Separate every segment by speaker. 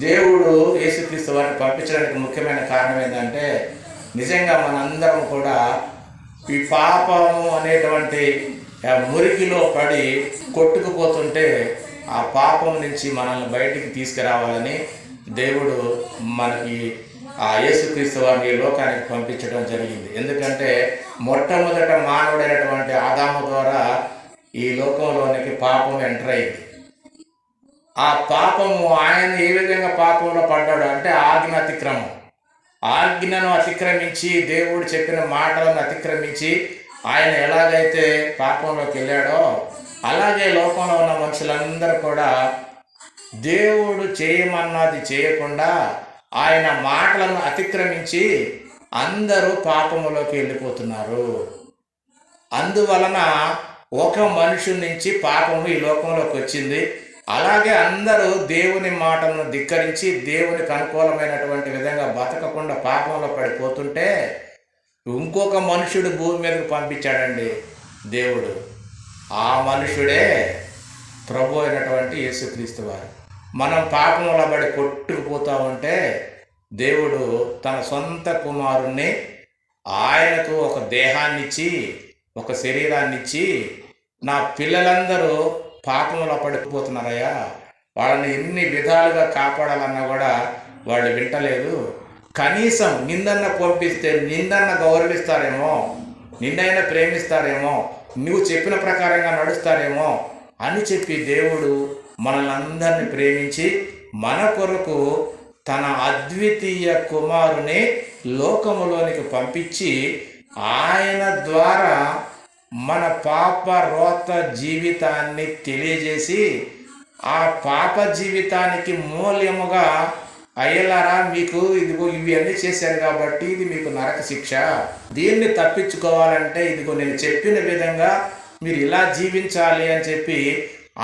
Speaker 1: దేవుడు యేసుక్రీస్తు వారిని పంపించడానికి ముఖ్యమైన కారణం ఏంటంటే, నిజంగా మనందరం కూడా ఈ పాపము అనేటువంటి మురికిలో పడి కొట్టుకుపోతుంటే ఆ పాపం నుంచి మనల్ని బయటికి తీసుకురావాలని దేవుడు మనకి ఆ యేసుక్రీస్తు వారిని ఈ లోకానికి పంపించడం జరిగింది. ఎందుకంటే మొట్టమొదట మానవుడైనటువంటి ఆదాము ద్వారా ఈ లోకంలోనికి పాపం ఎంటర్ అయింది. ఆ పాపము ఆయన ఏ విధంగా పాపంలో పడ్డాడు అంటే ఆజ్ఞను అతిక్రమించి దేవుడు చెప్పిన మాటలను అతిక్రమించి ఆయన ఎలాగైతే పాపంలోకి వెళ్ళాడో అలాగే లోకంలో ఉన్న మనుషులందరూ కూడా దేవుడు చేయమన్నది చేయకుండా ఆయన మాటలను అతిక్రమించి అందరూ పాపములోకి వెళ్ళిపోతున్నారు. అందువలన ఒక మనుషుల నుంచి పాపము ఈ లోకంలోకి వచ్చింది. అలాగే అందరూ దేవుని మాటలను ధిక్కరించి దేవునికి అనుకూలమైనటువంటి విధంగా బతకకుండా పాపంలో పడిపోతుంటే ఇంకొక మనుషుడు భూమి మీదకి పంపించాడండి దేవుడు. ఆ మనుషుడే ప్రభు అయినటువంటి యేసుక్రీస్తు వారు. మనం పాపంలో పడి కొట్టుకుపోతూ ఉంటే దేవుడు తన సొంత కుమారుణ్ణి ఆయనకు ఒక దేహాన్నిచ్చి ఒక శరీరాన్నిచ్చి, నా పిల్లలందరూ పాపంలో పడిపోతున్నారయ్యా, వాళ్ళని ఎన్ని విధాలుగా కాపాడాలన్నా కూడా వాళ్ళు వింటలేదు, కనీసం నిన్నన్న పంపిస్తే నిన్నన్న గౌరవిస్తారేమో, నిన్నైనా ప్రేమిస్తారేమో, నువ్వు చెప్పిన ప్రకారంగా నడుస్తారేమో అని చెప్పి దేవుడు మనల్ని అందరినీ ప్రేమించి మన కొరకు తన అద్వితీయ కుమారుని లోకములోనికి పంపించి ఆయన ద్వారా మన పాప రోత జీవితాన్ని తెలియజేసి ఆ పాప జీవితానికి మూల్యముగా, అయ్యలారా మీకు ఇదిగో ఇవి అన్నీ చేశారు కాబట్టి ఇది మీకు నరక శిక్ష, దీన్ని తప్పించుకోవాలంటే ఇదిగో నేను చెప్పిన విధంగా మీరు ఇలా జీవించాలి అని చెప్పి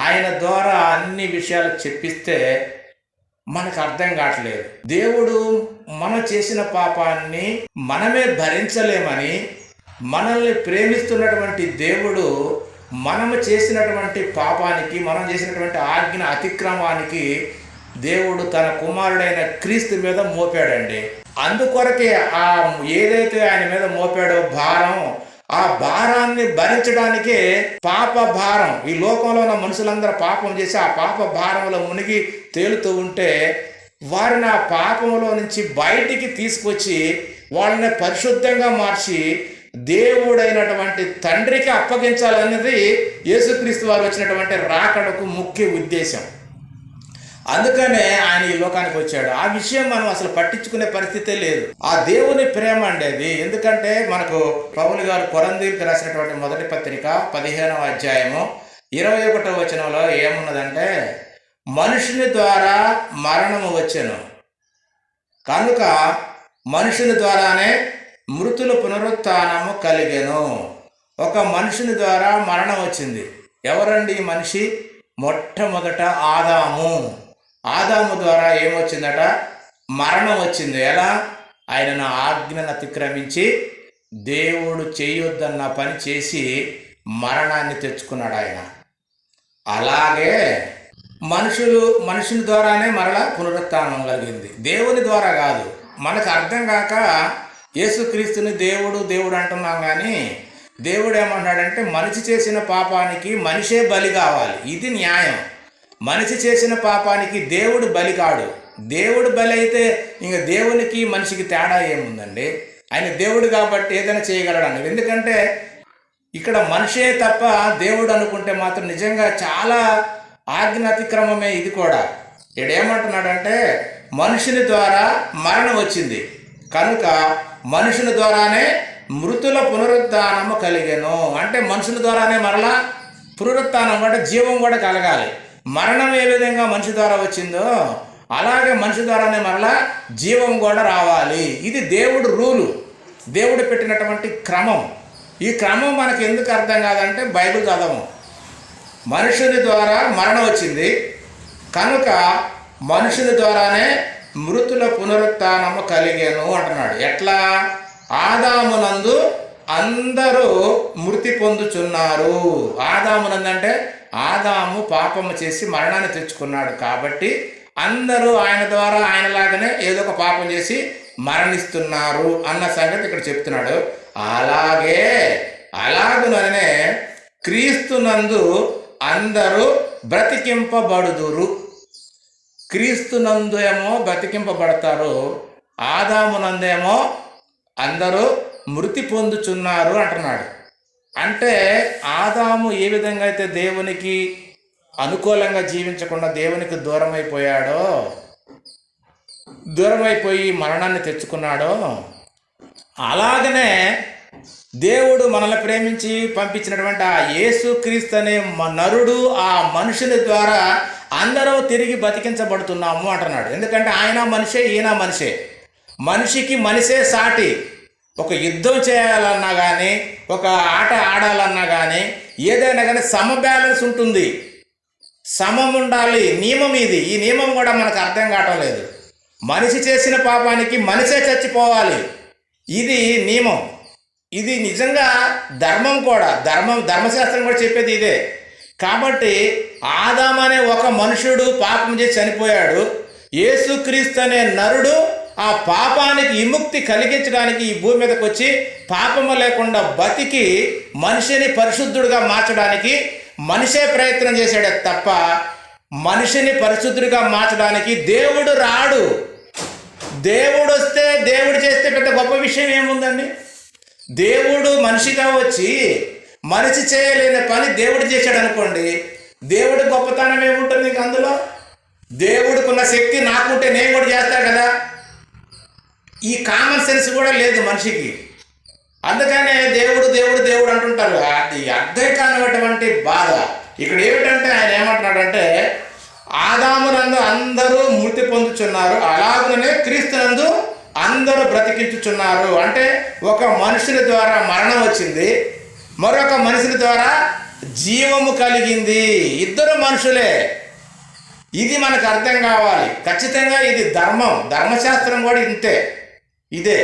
Speaker 1: ఆయన ద్వారా అన్ని విషయాలు చెప్పిస్తే మనకు అర్థం కావట్లేదు. దేవుడు మనం చేసిన పాపాన్ని మనమే భరించలేమని మనల్ని ప్రేమిస్తున్నటువంటి దేవుడు మనము చేసినటువంటి పాపానికి, మనం చేసినటువంటి ఆజ్ఞ అతిక్రమానికి దేవుడు తన కుమారుడైన క్రీస్తు మీద మోపాడండి. అందుకొరకే ఆ ఏదైతే ఆయన మీద మోపాడో భారం, ఆ భారాన్ని భరించడానికే పాప భారం, ఈ లోకంలో ఉన్న మనుషులందరూ పాపం చేసి ఆ పాప భారంలో మునిగి తేలుతూ ఉంటే వారిని ఆ పాపంలో నుంచి బయటికి తీసుకొచ్చి వాళ్ళని పరిశుద్ధంగా మార్చి దేవుడైనటువంటి తండ్రికి అప్పగించాలన్నది యేసుక్రీస్తు వారు వచ్చినటువంటి రాకడకు ముఖ్య ఉద్దేశం. అందుకనే ఆయన ఈ లోకానికి వచ్చాడు. ఆ విషయం మనం అసలు పట్టించుకునే పరిస్థితే లేదు. ఆ దేవుని ప్రేమ అండేది. ఎందుకంటే మనకు పౌలు గారు కొరింథీయులకు రాసినటువంటి మొదటి పత్రిక 15వ అధ్యాయము 21వ వచనంలో ఏమున్నదంటే, మనుషుని ద్వారా మరణము వచ్చెను కనుక మనుషుని ద్వారానే మృతుల పునరుత్థానము కలిగెను. ఒక మనుషుని ద్వారా మరణం వచ్చింది. ఎవరండి ఈ మనిషి? మొట్టమొదట ఆదాము ద్వారా ఏమొచ్చిందట? మరణం వచ్చింది. ఎలా? ఆయన ఆజ్ఞను అతిక్రమించి దేవుడు చేయొద్దన్న పని చేసి మరణాన్ని తెచ్చుకున్నాడు ఆయన. అలాగే మనుషుని ద్వారానే మరలా పునరుత్థానం కలిగింది, దేవుని ద్వారా కాదు. మనకు అర్థం కాక యేసుక్రీస్తుని దేవుడు అంటున్నాం, కానీ దేవుడు ఏమంటాడంటే మనిషి చేసిన పాపానికి మనిషే బలి కావాలి. ఇది న్యాయం. మనిషి చేసిన పాపానికి దేవుడు బలి కాడు. దేవుడు బలి అయితే ఇంక దేవునికి మనిషికి తేడా ఏముందండి? ఆయన దేవుడు కాబట్టి ఏదైనా చేయగలడు అన్నది. ఎందుకంటే ఇక్కడ మనిషే తప్ప దేవుడు అనుకుంటే మాత్రం నిజంగా చాలా ఆజ్ఞ అతిక్రమమే ఇది కూడా. ఏమంటున్నాడంటే మనుషుని ద్వారా మరణం వచ్చింది కనుక మనుషుని ద్వారానే మృతుల పునరుత్థానము కలిగెను. అంటే మనుషుల ద్వారానే మరలా పునరుత్థానం అంటే జీవం కూడా కలగాలి. మరణం ఏ విధంగా మనిషి ద్వారా వచ్చిందో అలాగే మనిషి ద్వారానే మరలా జీవం కూడా రావాలి. ఇది దేవుడు రూలు, దేవుడు పెట్టినటువంటి క్రమం. ఈ క్రమం మనకు ఎందుకు అర్థం కాదంటే బైబిల్ చదవము. మనుషుని ద్వారా మరణం వచ్చింది కనుక మనుషుని ద్వారానే మృతుల పునరుత్థానము కలిగెను అంటున్నాడు. ఎట్లా? ఆదామునందు అందరూ మృతి పొందుచున్నారు. ఆదామునందంటే ఆదాము పాపము చేసి మరణాన్ని తెచ్చుకున్నాడు కాబట్టి అందరూ ఆయన ద్వారా ఆయనలాగానే ఏదో ఒక పాపం చేసి మరణిస్తున్నారు అన్న సంగతి ఇక్కడ చెప్తున్నాడు. అలాగుననే క్రీస్తునందు అందరూ బ్రతికింపబడుదురు. క్రీస్తునందు ఏమో బ్రతికింపబడతారు, ఆదామునందేమో అందరూ మృతి పొందుచున్నారు అంటున్నాడు. అంటే ఆదాము ఏ విధంగా అయితే దేవునికి అనుకూలంగా జీవించకుండా దేవునికి దూరమైపోయి మరణాన్ని తెచ్చుకున్నాడో, అలాగనే దేవుడు మనల్ని ప్రేమించి పంపించినటువంటి ఆ యేసుక్రీస్తు అనే నరుడు, ఆ మనుషుని ద్వారా అందరూ తిరిగి బతికించబడుతున్నాము అంటున్నాడు. ఎందుకంటే ఆయన మనిషే, ఈయన మనిషే. మనిషికి మనిషే సాటి. ఒక యుద్ధం చేయాలన్నా కానీ, ఒక ఆట ఆడాలన్నా కానీ, ఏదైనా కానీ బ్యాలెన్స్ ఉంటుంది, సమం ఉండాలి. నియమం ఇది. ఈ నియమం కూడా మనకు అర్థం కావటం లేదు. మనిషి చేసిన పాపానికి మనిషే చచ్చిపోవాలి, ఇది నియమం. ఇది నిజంగా ధర్మం కూడా. ధర్మశాస్త్రం కూడా చెప్పేది ఇదే. కాబట్టి ఆదాము అనే ఒక మనుషుడు పాపం చేసి చనిపోయాడు. యేసుక్రీస్తు అనే నరుడు ఆ పాపానికి విముక్తి కలిగించడానికి ఈ భూమి మీదకి వచ్చి పాపము లేకుండా బతికి మనిషిని పరిశుద్ధుడిగా మార్చడానికి మనిషే ప్రయత్నం చేశాడే తప్ప మనిషిని పరిశుద్ధుడిగా మార్చడానికి దేవుడు రాడు. దేవుడు వస్తే, దేవుడు చేస్తే పెద్ద గొప్ప విషయం ఏముందండి? దేవుడు మనిషిగా వచ్చి మనిషి చేయలేని పని దేవుడు చేశాడు అనుకోండి, దేవుడి గొప్పతనం ఏముంటుంది ఇంక అందులో? దేవుడికున్న శక్తి నాకుంటే నేను కూడా చేస్తాను కదా. ఈ కామన్ సెన్స్ కూడా లేదు మనిషికి. అందుకనే దేవుడు దేవుడు దేవుడు అంటుంటారు. అది అర్థం కానిటువంటి బాధ. ఇక్కడ ఏమిటంటే ఆయన ఏమంటున్నాడంటే, ఆదామునందు అందరూ మృతి పొందుచున్నారు, అలాగనే క్రీస్తునందు అందరూ బ్రతికించుచున్నారు. అంటే ఒక మనుషుని ద్వారా మరణం వచ్చింది, మరొక మనుషుని ద్వారా జీవము కలిగింది. ఇద్దరు మనుషులే. ఇది మనకు అర్థం కావాలి. ఖచ్చితంగా ఇది ధర్మం. ధర్మశాస్త్రం కూడా ఇదే.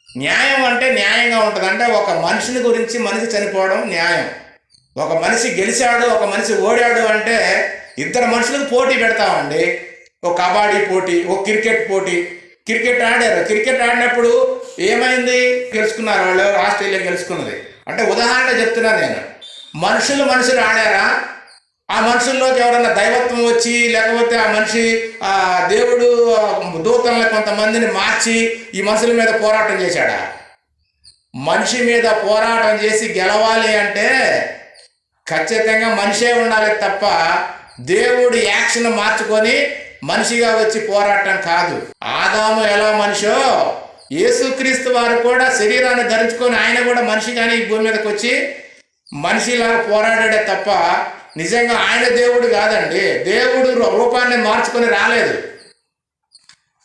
Speaker 1: న్యాయం అంటే న్యాయంగా ఉంటుంది. అంటే ఒక మనిషిని గురించి మనిషి చనిపోవడం న్యాయం. ఒక మనిషి గెలిచాడు, ఒక మనిషి ఓడాడు అంటే ఇద్దరు మనుషులకు పోటీ పెడతామండి. ఒక కబడ్డీ పోటీ, ఒక క్రికెట్ పోటీ. క్రికెట్ ఆడారు. క్రికెట్ ఆడినప్పుడు ఏమైంది? గెలుచుకున్నారు వాళ్ళు. ఆస్ట్రేలియా గెలుచుకున్నది. అంటే ఉదాహరణ చెప్తున్నాను నేను. మనుషులు ఆడారా? ఆ మనుషుల్లోకి ఎవరన్నా దైవత్వం వచ్చి, లేకపోతే ఆ మనిషి దేవుడు దూతలను కొంతమందిని మార్చి ఈ మనుషుల మీద పోరాటం చేశాడా? మనిషి మీద పోరాటం చేసి గెలవాలి అంటే ఖచ్చితంగా మనిషే ఉండాలి తప్ప దేవుడు యాక్షన్ మార్చుకొని మనిషిగా వచ్చి పోరాటం కాదు. ఆదాము ఎలా మనిషో యేసుక్రీస్తు వారు కూడా శరీరాన్ని ధరించుకొని ఆయన కూడా మనిషిగానే ఈ భూమి మీదకి వచ్చి మనిషిలాగా పోరాడాడే తప్ప నిజంగా ఆయన దేవుడు కాదండి. దేవుడు రూపాన్ని మార్చుకొని రాలేదు.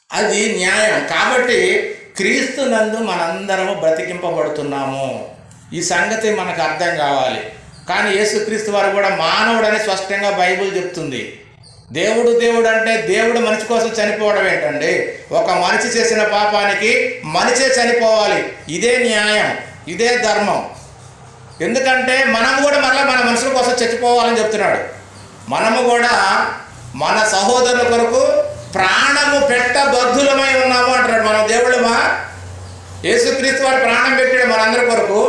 Speaker 1: అది న్యాయం. కాబట్టి క్రీస్తు నందు మనందరము బ్రతికింపబడుతున్నాము. ఈ సంగతి మనకు అర్థం కావాలి. కానీ యేసుక్రీస్తు వారు కూడా మానవుడని స్పష్టంగా బైబిల్ చెప్తుంది. దేవుడు అంటే దేవుడు మనిషి కోసం చనిపోవడం ఏంటండి? ఒక మనిషి చేసిన పాపానికి మనిషే చనిపోవాలి. ఇదే న్యాయం, ఇదే ధర్మం. ఎందుకంటే మనం కూడా మళ్ళీ మన మనుషుల కోసం చచ్చిపోవాలని చెప్తున్నాడు. మనము కూడా మన సహోదరుల కొరకు ప్రాణము పెట్టబద్ధులమై ఉన్నాము అంటున్నాడు. మనం దేవుళ్ళమా? యేసుక్రీస్తు వారు ప్రాణం పెట్టాడు మనందరి కొరకు.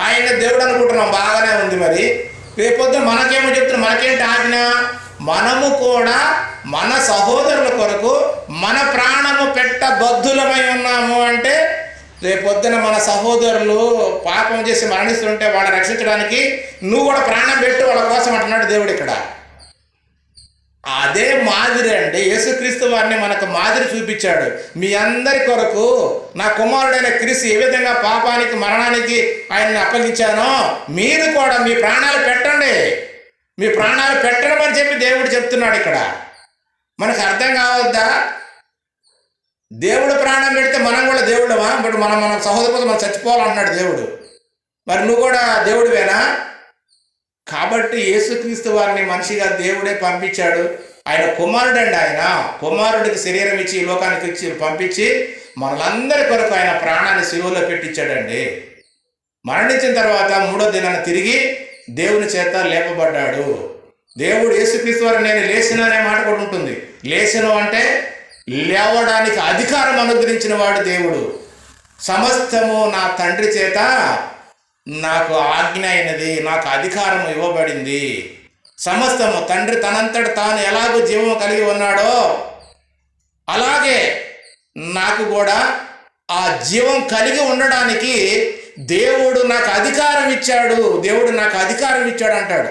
Speaker 1: ఆయన దేవుడు అనుకుంటున్నాం, బాగానే ఉంది. మరి రేపొద్దు మనకేమో చెప్తున్నాం, మనకేంటి ఆజ్ఞ? మనము కూడా మన సహోదరుల కొరకు మన ప్రాణము పెట్టబద్ధులమై ఉన్నాము. అంటే రేపొద్దున మన సహోదరులు పాపం చేసి మరణిస్తుంటే వాళ్ళని రక్షించడానికి నువ్వు కూడా ప్రాణం పెట్టు వాళ్ళ కోసం అంటున్నాడు దేవుడు ఇక్కడ. అదే మాదిరి అండి. యేసుక్రీస్తు వారిని మనకు మాదిరి చూపించాడు. మీ అందరి కొరకు నా కుమారుడైన క్రీస్తు ఏ విధంగా పాపానికి మరణానికి ఆయన్ని అప్పగించానో మీరు కూడా మీ ప్రాణాలు పెట్టండి, మీ ప్రాణాలు పెట్టడం చెప్పి దేవుడు చెప్తున్నాడు ఇక్కడ. మనకు అర్థం కావద్దా? దేవుడు ప్రాణం పెడితే మనం కూడా దేవుడమా? బట్ మన సహోదరు కోసం మనం చచ్చిపోవాలన్నాడు దేవుడు. మరి నువ్వు కూడా దేవుడివేనా? కాబట్టి యేసుక్రీస్తు వారిని మనిషిగా దేవుడే పంపించాడు. ఆయన కుమారుడండి. ఆయన కుమారుడికి శరీరం ఇచ్చి ఈ లోకానికి పంపించి మనలందరి కొరకు ఆయన ప్రాణాన్ని శిలువలో పెట్టించాడండి. మరణించిన తర్వాత 3వ దినాన తిరిగి దేవుని చేత లేపబడ్డాడు. దేవుడు యేసుక్రీస్తు వారు నేను లేచిన అనే మాట కూడా ఉంటుంది. లేచెను అంటే లేవడానికి అధికారం అనుగ్రహించిన వాడు దేవుడు. సమస్తము నా తండ్రి చేత నాకు ఆజ్ఞ అయినది, నాకు అధికారం ఇవ్వబడింది. సమస్తము తండ్రి తనంతట తాను ఎలాగో జీవం కలిగి ఉన్నాడో అలాగే నాకు కూడా ఆ జీవం కలిగి ఉండడానికి దేవుడు నాకు అధికారం ఇచ్చాడు, దేవుడు నాకు అధికారం ఇచ్చాడు అంటాడు.